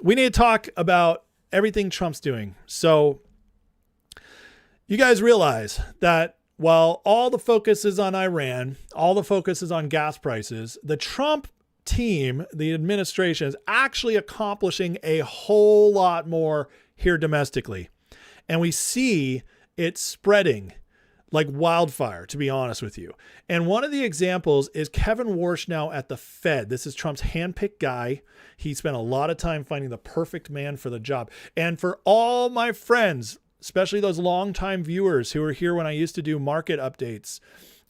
we need to talk about everything Trump's doing. So you guys realize that while all the focus is on Iran, all the focus is on gas prices, the Trump team, the administration, is actually accomplishing a whole lot more here domestically. And we see it spreading like wildfire, to be honest with you. And one of the examples is Kevin Warsh now at the Fed. This is Trump's handpicked guy. He spent a lot of time finding the perfect man for the job. And for all my friends, especially those longtime viewers who were here when I used to do market updates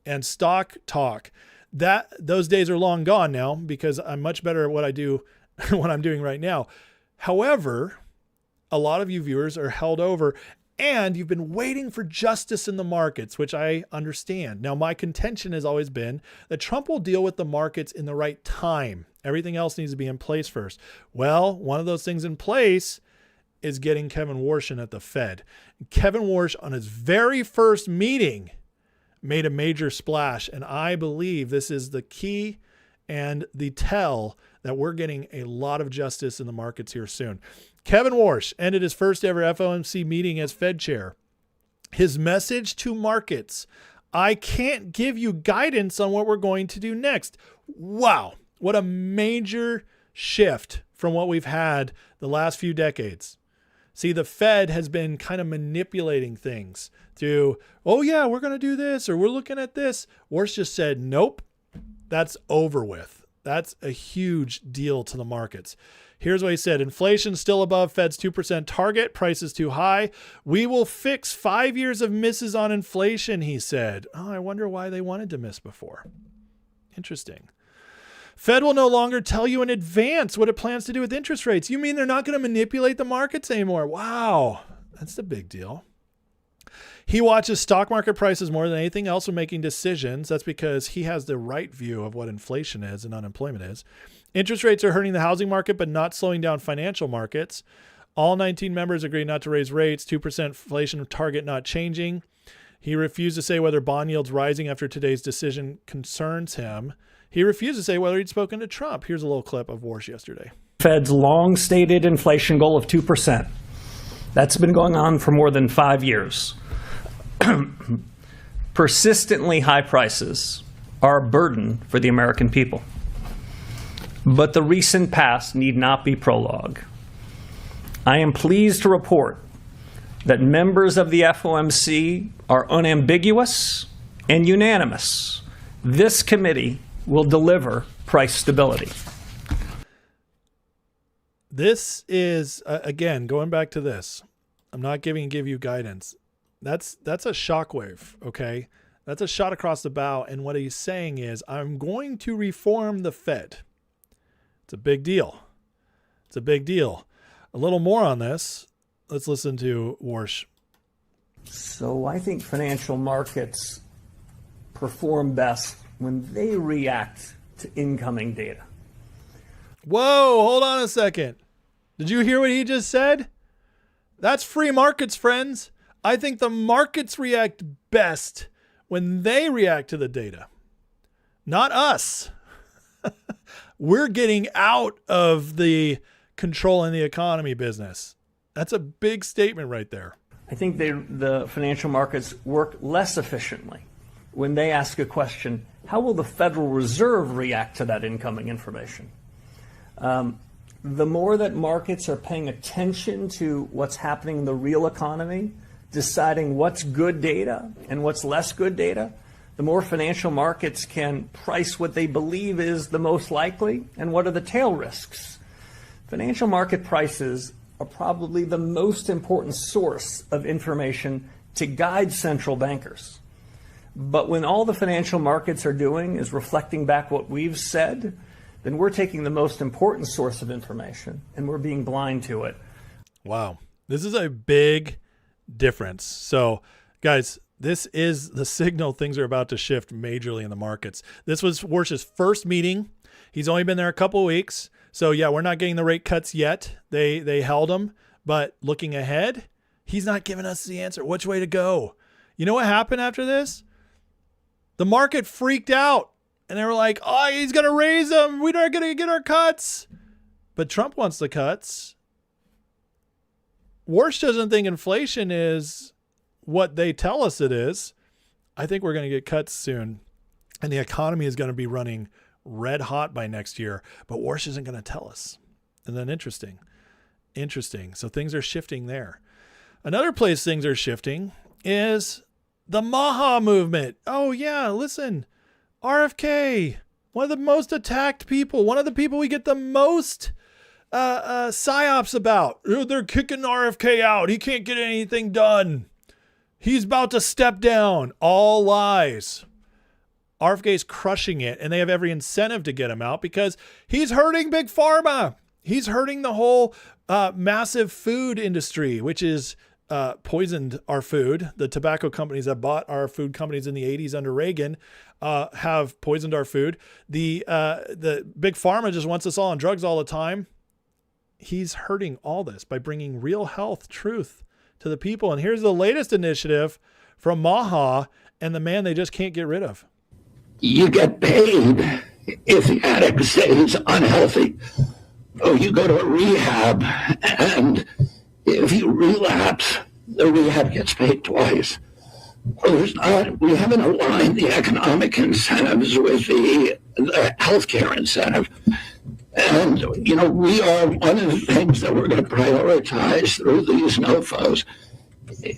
and stock talk, that those days are long gone now because I'm much better at what I do, what I'm doing right now. However, a lot of you viewers are held over and you've been waiting for justice in the markets, which I understand. Now, my contention has always been that Trump will deal with the markets in the right time. Everything else needs to be in place first. Well, one of those things in place is getting Kevin Warsh in at the Fed. Kevin Warsh, on his very first meeting, made a major splash. And I believe this is the key and the tell that we're getting a lot of justice in the markets here soon. Kevin Warsh ended his first ever FOMC meeting as Fed chair. His message to markets: I can't give you guidance on what we're going to do next. Wow. What a major shift from what we've had the last few decades. See, the Fed has been kind of manipulating things to, oh yeah, we're going to do this, or we're looking at this. Warsh just said, nope, that's over with. That's a huge deal to the markets. Here's what he said. Inflation's still above Fed's 2% target. Price is too high. We will fix 5 years of misses on inflation, he said. Oh, I wonder why they wanted to miss before. Interesting. Fed will no longer tell you in advance what it plans to do with interest rates. You mean they're not going to manipulate the markets anymore? Wow. That's the big deal. He watches stock market prices more than anything else when making decisions. That's because he has the right view of what inflation is and unemployment is. Interest rates are hurting the housing market, but not slowing down financial markets. All 19 members agreed not to raise rates. 2% inflation target not changing. He refused to say whether bond yields rising after today's decision concerns him. He refused to say whether he'd spoken to Trump. Here's a little clip of Warsh yesterday. Fed's long-stated inflation goal of 2%. That's been going on for more than 5 years. Persistently high prices are a burden for the American people. But the recent past need not be prologue. I am pleased to report that members of the FOMC are unambiguous and unanimous. This committee will deliver price stability. This is, again, going back to this, I'm not give you guidance. That's a shockwave, okay? That's a shot across the bow. And what he's saying is, I'm going to reform the Fed. It's a big deal. It's a big deal. A little more on this. Let's listen to Warsh. So I think financial markets perform best when they react to incoming data. Whoa, hold on a second. Did you hear what he just said? That's free markets, friends. I think the markets react best when they react to the data, not us. We're getting out of the controlling the economy business. That's a big statement right there. I think the financial markets work less efficiently when they ask a question, how will the Federal Reserve react to that incoming information? The more that markets are paying attention to what's happening in the real economy, deciding what's good data and what's less good data, the more financial markets can price what they believe is the most likely and what are the tail risks. Financial market prices are probably the most important source of information to guide central bankers. But when all the financial markets are doing is reflecting back what we've said, then we're taking the most important source of information and we're being blind to it. Wow. This is a big difference. So, guys, this is the signal things are about to shift majorly in the markets. This was Warsh's first meeting. He's only been there a couple of weeks. So, yeah, we're not getting the rate cuts yet. They held him. But looking ahead, he's not giving us the answer. Which way to go? You know what happened after this? The market freaked out. And they were like, oh, he's going to raise them. We're not going to get our cuts. But Trump wants the cuts. Warsh doesn't think inflation is what they tell us it is. I think we're going to get cuts soon, and the economy is going to be running red hot by next year, but Warsh isn't going to tell us. And then interesting. So things are shifting there. Another place things are shifting is the MAHA movement. Oh yeah, listen, RFK, one of the most attacked people, one of the people we get the most psyops about. They're kicking RFK out. He can't get anything done. He's about to step down. All lies. RFK's crushing it, and they have every incentive to get him out because he's hurting Big Pharma. He's hurting the whole massive food industry, which is poisoned our food. The tobacco companies that bought our food companies in the 80s under Reagan have poisoned our food. The Big Pharma just wants us all on drugs all the time. He's hurting all this by bringing real health truth to the people. And here's the latest initiative from MAHA and the man they just can't get rid of. You get paid if the addict stays unhealthy. Oh, you go to a rehab, and if you relapse, the rehab gets paid twice. Well, we haven't aligned the economic incentives with the healthcare incentive. And, we are one of the things that we're going to prioritize through these NOFOs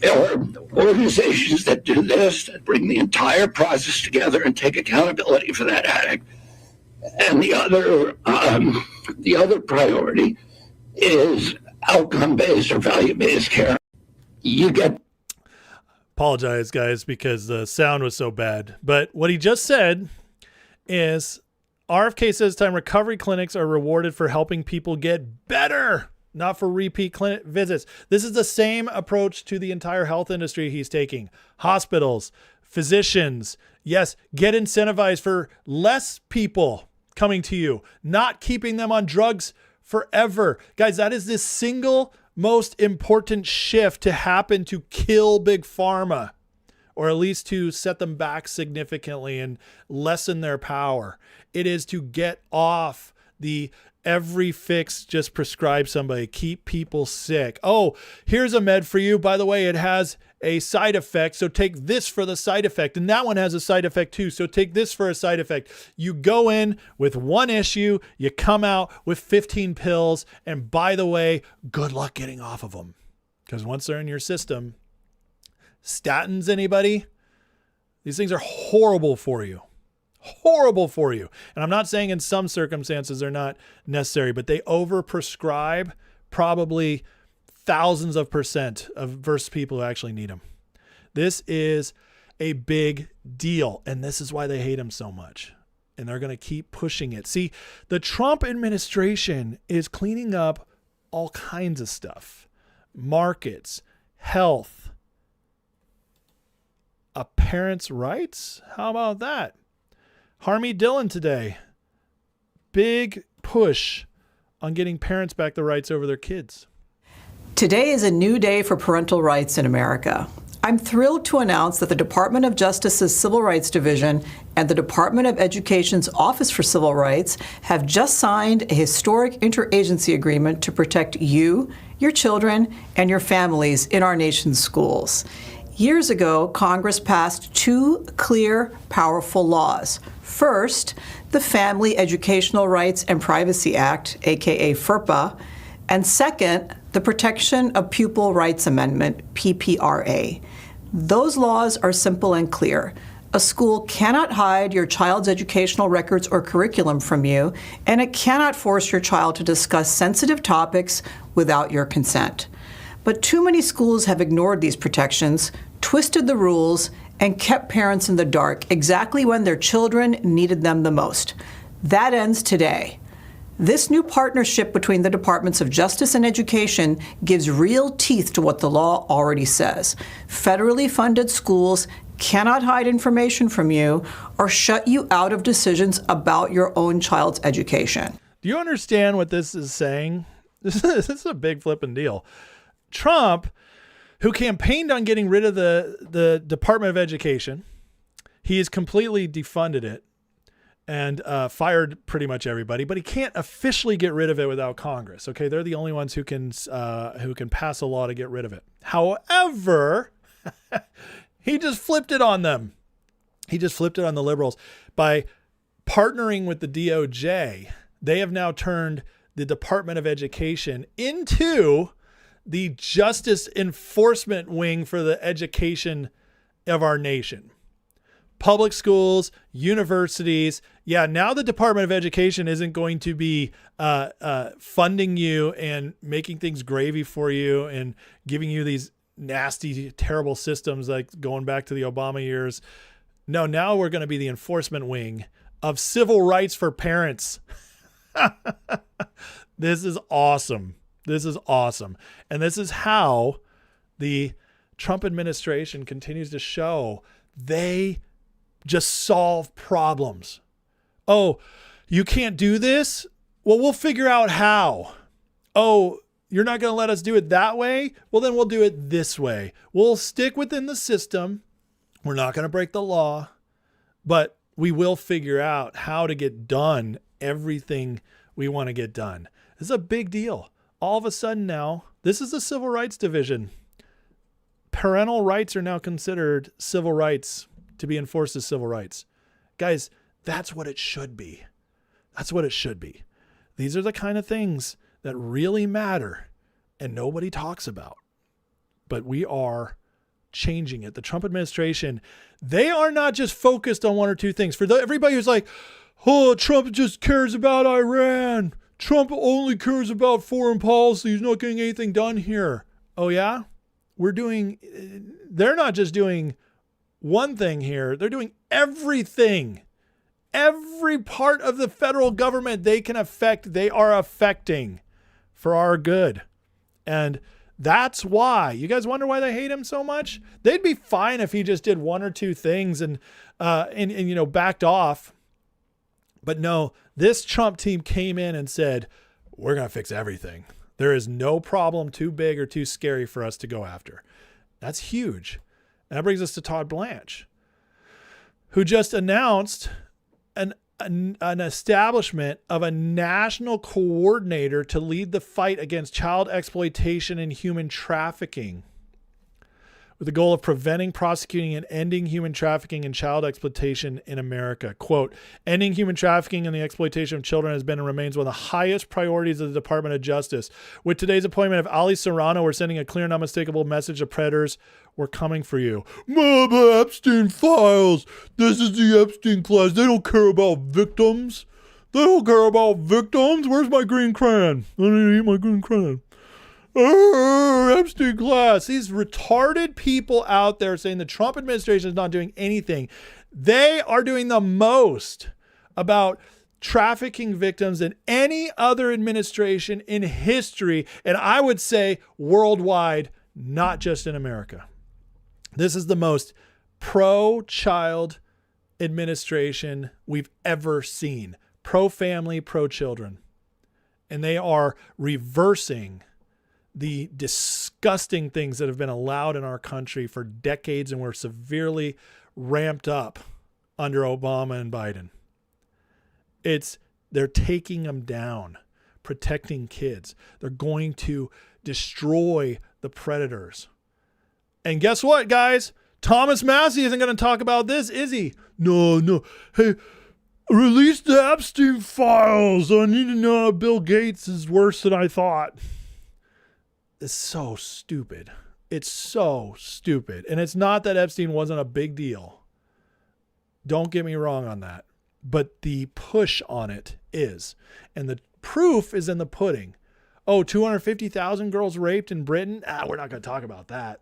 are organizations that do this, that bring the entire process together and take accountability for that addict. And the other priority is outcome-based or value-based care. Apologize, guys, because the sound was so bad. But what he just said is RFK says time recovery clinics are rewarded for helping people get better, not for repeat clinic visits. This is the same approach to the entire health industry he's taking. Hospitals, physicians, yes, get incentivized for less people coming to you, not keeping them on drugs forever. Guys, that is the single most important shift to happen to kill Big Pharma, or at least to set them back significantly and lessen their power. It is to get off the every fix, just prescribe somebody, keep people sick. Oh, here's a med for you. By the way, it has a side effect, so take this for the side effect. And that one has a side effect too, so take this for a side effect. You go in with one issue, you come out with 15 pills, and by the way, good luck getting off of them. Because once they're in your system, statins, anybody? These things are horrible for you. Horrible for you. And I'm not saying in some circumstances they're not necessary, but they overprescribe probably thousands of percent of versus people who actually need them. This is a big deal. And this is why they hate him so much. And they're going to keep pushing it. See, the Trump administration is cleaning up all kinds of stuff. Markets, health, a parent's rights. How about that? Harmy Dillon today. Big push on getting parents back the rights over their kids. Today is a new day for parental rights in America. I'm thrilled to announce that the Department of Justice's Civil Rights Division and the Department of Education's Office for Civil Rights have just signed a historic interagency agreement to protect you, your children, and your families in our nation's schools. Years ago, Congress passed two clear, powerful laws. First, the Family Educational Rights and Privacy Act, aka FERPA, and second, the Protection of Pupil Rights Amendment, PPRA. Those laws are simple and clear. A school cannot hide your child's educational records or curriculum from you, and it cannot force your child to discuss sensitive topics without your consent. But too many schools have ignored these protections, twisted the rules, and kept parents in the dark exactly when their children needed them the most. That ends today. This new partnership between the Departments of Justice and Education gives real teeth to what the law already says. Federally funded schools cannot hide information from you or shut you out of decisions about your own child's education. Do you understand what this is saying? This is a big flipping deal. Trump, who campaigned on getting rid of the Department of Education, he has completely defunded it. and fired pretty much everybody, but he can't officially get rid of it without Congress. Okay, they're the only ones who can pass a law to get rid of it. However, he just flipped it on them. He just flipped it on the liberals by partnering with the DOJ. They have now turned the Department of Education into the justice enforcement wing for the education of our nation. Public schools, universities. Yeah, now the Department of Education isn't going to be funding you and making things gravy for you and giving you these nasty, terrible systems like going back to the Obama years. No, now we're going to be the enforcement wing of civil rights for parents. This is awesome. This is awesome. And this is how the Trump administration continues to show they just solve problems. Oh, you can't do this? Well, we'll figure out how. Oh, you're not going to let us do it that way? Well, then we'll do it this way. We'll stick within the system. We're not going to break the law, but we will figure out how to get done everything we want to get done. This is a big deal. All of a sudden now, this is the Civil Rights Division. Parental rights are now considered civil rights to be enforced as civil rights. Guys, that's what it should be. That's what it should be. These are the kind of things that really matter and nobody talks about. But we are changing it. The Trump administration, they are not just focused on one or two things. For everybody who's like, oh, Trump just cares about Iran. Trump only cares about foreign policy. He's not getting anything done here. Oh, yeah? They're not just doing one thing here. They're doing everything. Every part of the federal government they can affect, they are affecting for our good. And that's why. You guys wonder why they hate him so much? They'd be fine if he just did one or two things and backed off. But no, this Trump team came in and said, we're going to fix everything. There is no problem too big or too scary for us to go after. That's huge. And that brings us to Todd Blanche, who just announced an establishment of a national coordinator to lead the fight against child exploitation and human trafficking, with the goal of preventing, prosecuting, and ending human trafficking and child exploitation in America. Quote, ending human trafficking and the exploitation of children has been and remains one of the highest priorities of the Department of Justice. With today's appointment of Ali Serrano, we're sending a clear and unmistakable message to predators. We're coming for you. The Epstein files. This is the Epstein class. They don't care about victims. They don't care about victims. Where's my green crayon? I need to eat my green crayon. Epstein class. These retarded people out there saying the Trump administration is not doing anything. They are doing the most about trafficking victims than any other administration in history. And I would say worldwide, not just in America. This is the most pro-child administration we've ever seen. Pro-family, pro-children. And they are reversing the disgusting things that have been allowed in our country for decades and were severely ramped up under Obama and Biden. They're taking them down, protecting kids. They're going to destroy the predators. And guess what, guys? Thomas Massie isn't going to talk about this, is he? No. Hey, release the Epstein files. I need to know Bill Gates is worse than I thought. It's so stupid. It's so stupid. And it's not that Epstein wasn't a big deal. Don't get me wrong on that. But the push on it is. And the proof is in the pudding. Oh, 250,000 girls raped in Britain? We're not going to talk about that.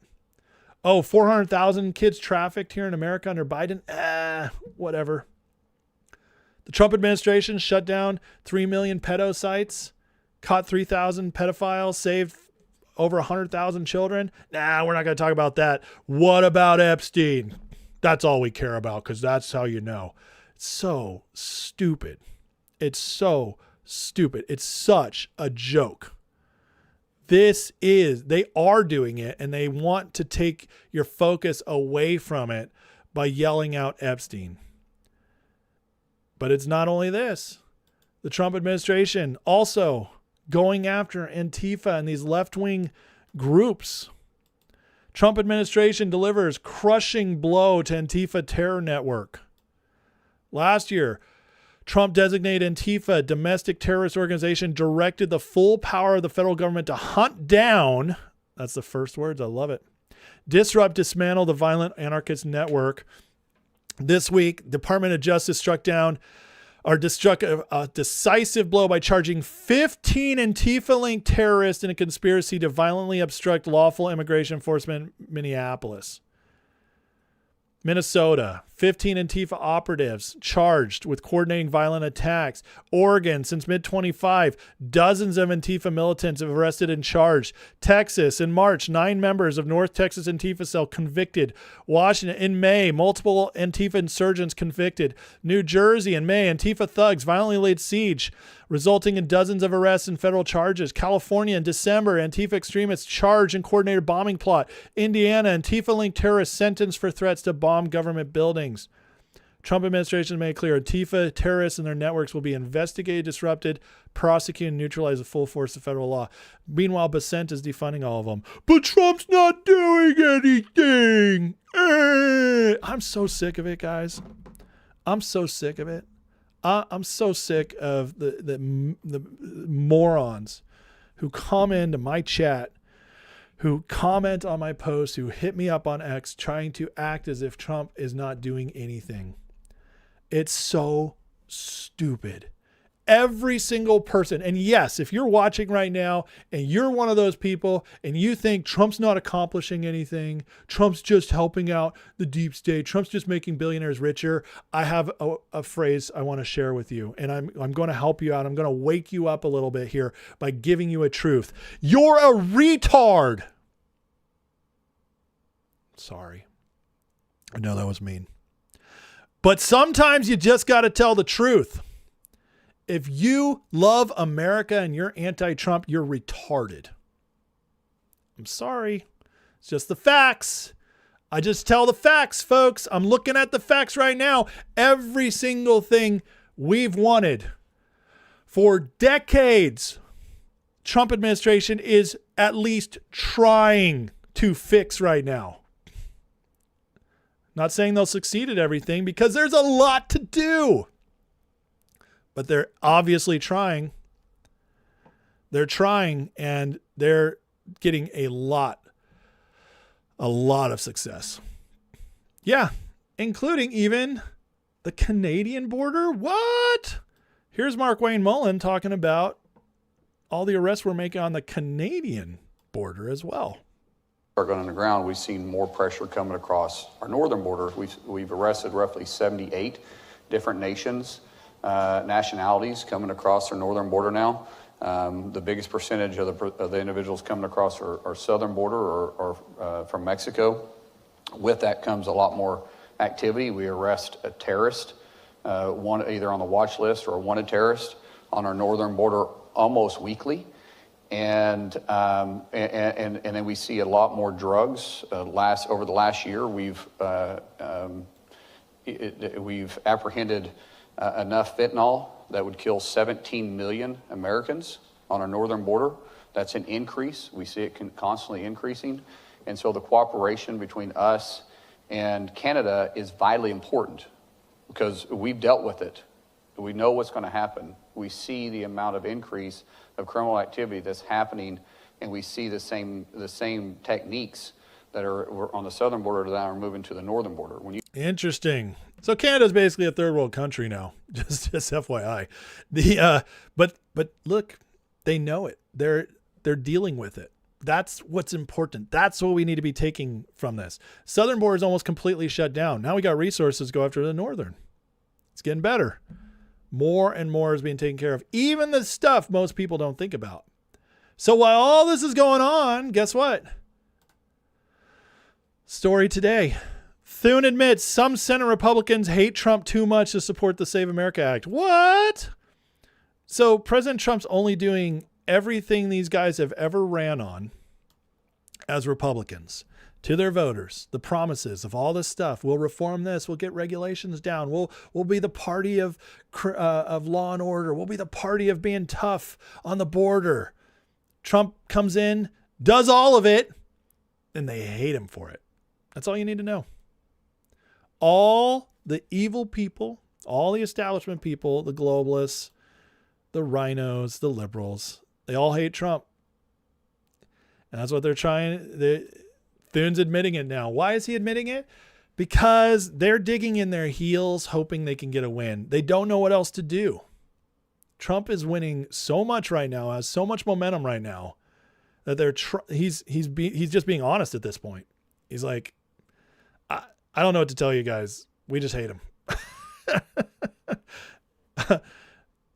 Oh, 400,000 kids trafficked here in America under Biden? Whatever. The Trump administration shut down 3 million pedo sites, caught 3,000 pedophiles, saved over 100,000 children? We're not going to talk about that. What about Epstein? That's all we care about because that's how you know. It's so stupid. It's so stupid. It's such a joke. They are doing it and they want to take your focus away from it by yelling out Epstein. But it's not only this. The Trump administration also going after Antifa and these left-wing groups. Trump administration delivers crushing blow to Antifa terror network. Last year, Trump designated Antifa a domestic terrorist organization, directed the full power of the federal government to hunt down, that's the first words, I love it, disrupt, dismantle the violent anarchist network. This week, Department of Justice struck a decisive blow by charging 15 Antifa-linked terrorists in a conspiracy to violently obstruct lawful immigration enforcement in Minneapolis. Minnesota, 15 Antifa operatives charged with coordinating violent attacks. Oregon, since mid-25, dozens of Antifa militants have arrested and charged. Texas, in March, 9 members of North Texas Antifa cell convicted. Washington, in May, multiple Antifa insurgents convicted. New Jersey, in May, Antifa thugs violently laid siege, resulting in dozens of arrests and federal charges. California, in December, Antifa extremists charged and coordinated bombing plot. Indiana, Antifa-linked terrorists sentenced for threats to bomb government buildings. Trump administration made clear Antifa terrorists and their networks will be investigated, disrupted, prosecuted, and neutralized with full force of federal law. Meanwhile, Basent is defunding all of them. But Trump's not doing anything. I'm so sick of it, guys. I'm so sick of it. I'm so sick of the morons who come into my chat, who comment on my posts, who hit me up on X trying to act as if Trump is not doing anything. It's so stupid. Every single person, and yes, if you're watching right now and you're one of those people and you think Trump's not accomplishing anything, Trump's just helping out the deep state, Trump's just making billionaires richer, I have a phrase I want to share with you, and I'm going to help you out. I'm going to wake you up a little bit here by giving you a truth. You're a retard. Sorry. I know that was mean. But sometimes you just got to tell the truth. If you love America and you're anti-Trump, you're retarded. I'm sorry. It's just the facts. I just tell the facts, folks. I'm looking at the facts right now. Every single thing we've wanted for decades, Trump administration is at least trying to fix right now. Not saying they'll succeed at everything because there's a lot to do. But they're obviously trying. They're trying, and they're getting a lot of success. Yeah, including even the Canadian border. What? Here's Mark Wayne Mullen talking about all the arrests we're making on the Canadian border as well. On the ground, we've seen more pressure coming across our northern border. We've arrested roughly 78 different nationalities coming across our northern border now. The biggest percentage of the individuals coming across our southern border or from Mexico. With that comes a lot more activity. We arrest a terrorist, one either on the watch list or a wanted terrorist on our northern border almost weekly. And then we see a lot more drugs. Over the last year, we've apprehended enough fentanyl that would kill 17 million Americans on our northern border. That's an increase. We see it constantly increasing. And so the cooperation between us and Canada is vitally important because we've dealt with it. We know what's going to happen. We see the amount of increase of criminal activity that's happening, and we see the same techniques that are on the southern border that are moving to the northern border. Interesting. So Canada's basically a third world country now. Just FYI. But look, they know it. They're dealing with it. That's what's important. That's what we need to be taking from this. Southern border is almost completely shut down. Now we got resources to go after the northern. It's getting better. More and more is being taken care of. Even the stuff most people don't think about. So while all this is going on, guess what? Story today. Thune admits some Senate Republicans hate Trump too much to support the Save America Act. What? So President Trump's only doing everything these guys have ever ran on as Republicans to their voters the promises of all this stuff. We'll reform this. We'll get regulations down. We'll be the party of law and order. We'll be the party of being tough on the border. Trump comes in, does all of it, and they hate him for it. That's all you need to know. All the evil people, all the establishment people, the globalists, the rhinos, the liberals, they all hate Trump. And that's what they're trying. Thune's admitting it now. Why is he admitting it? Because they're digging in their heels, hoping they can get a win. They don't know what else to do. Trump is winning so much right now, has so much momentum right now, that he's just being honest at this point. He's like, I don't know what to tell you guys. We just hate him.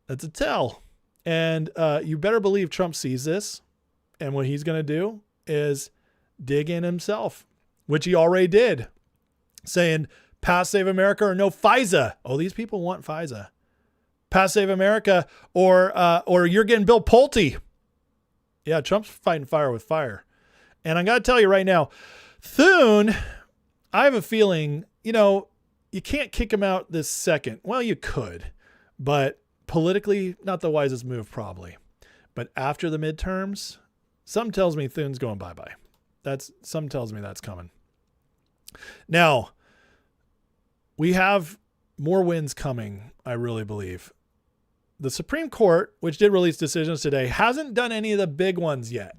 That's a tell. And you better believe Trump sees this. And what he's going to do is dig in himself, which he already did, saying, pass Save America or no FISA. Oh, these people want FISA. Pass Save America or you're getting Bill Pulte. Yeah, Trump's fighting fire with fire. And I got to tell you right now, Thune, I have a feeling, you can't kick him out this second. Well, you could, but politically, not the wisest move probably. But after the midterms, something tells me Thune's going bye-bye. Something tells me that's coming. Now, we have more wins coming, I really believe. The Supreme Court, which did release decisions today, hasn't done any of the big ones yet.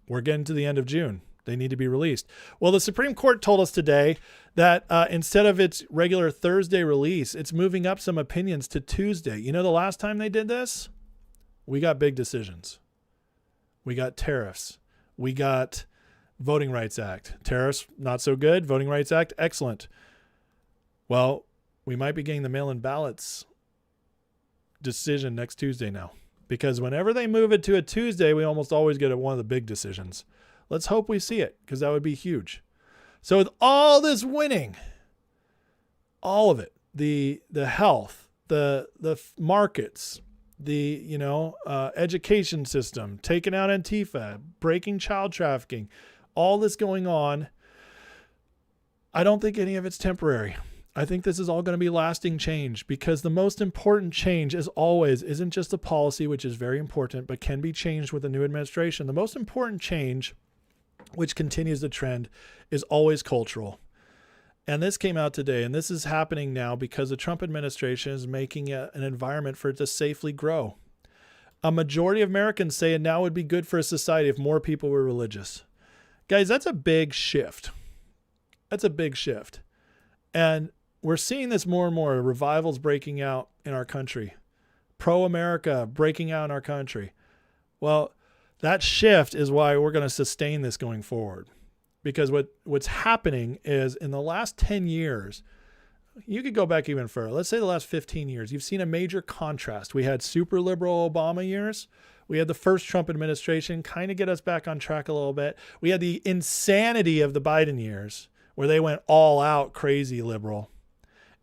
We're getting to the end of June. They need to be released. Well, the Supreme Court told us today that instead of its regular Thursday release, it's moving up some opinions to Tuesday. You know the last time they did this? We got big decisions. We got tariffs. We got Voting Rights Act. Tariffs, not so good. Voting Rights Act, excellent. Well, we might be getting the mail-in ballots decision next Tuesday now. Because whenever they move it to a Tuesday, we almost always get one of the big decisions. Let's hope we see it, because that would be huge. So with all this winning, all of it, the health, the markets, the education system, taking out Antifa, breaking child trafficking, all this going on, I don't think any of it's temporary. I think this is all going to be lasting change, because the most important change, as always, isn't just the policy, which is very important, but can be changed with a new administration. The most important change, which continues the trend, is always cultural. And this came out today, and this is happening now because the Trump administration is making an environment for it to safely grow. A majority of Americans say it now would be good for a society if more people were religious. Guys, that's a big shift. That's a big shift. And we're seeing this more and more. Revivals breaking out in our country. Pro-America breaking out in our country. Well, that shift is why we're going to sustain this going forward. Because what's happening is in the last 10 years, you could go back even further. Let's say the last 15 years, you've seen a major contrast. We had super liberal Obama years. We had the first Trump administration kind of get us back on track a little bit. We had the insanity of the Biden years where they went all out crazy liberal.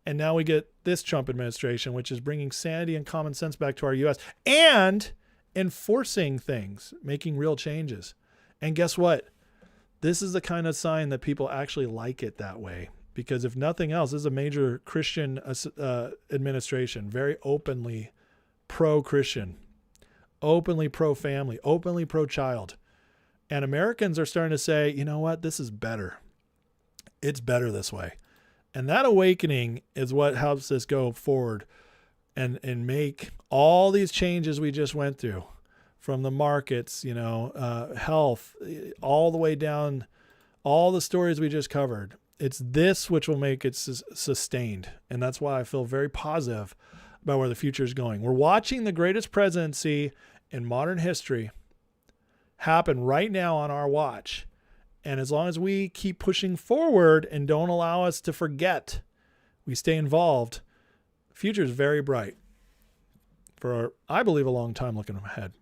And now we get this Trump administration, which is bringing sanity and common sense back to our U.S. and enforcing things, making real changes. And guess what? This is the kind of sign that people actually like it that way. Because if nothing else, this is a major Christian administration, very openly pro-Christian, openly pro-family, openly pro-child. And Americans are starting to say, you know what? This is better. It's better this way. And that awakening is what helps us go forward and make all these changes we just went through, from the markets, health, all the way down, all the stories we just covered. It's this which will make it sustained. And that's why I feel very positive about where the future is going. We're watching the greatest presidency in modern history happen right now on our watch. And as long as we keep pushing forward and don't allow us to forget, we stay involved, the future is very bright for, I believe, a long time looking ahead.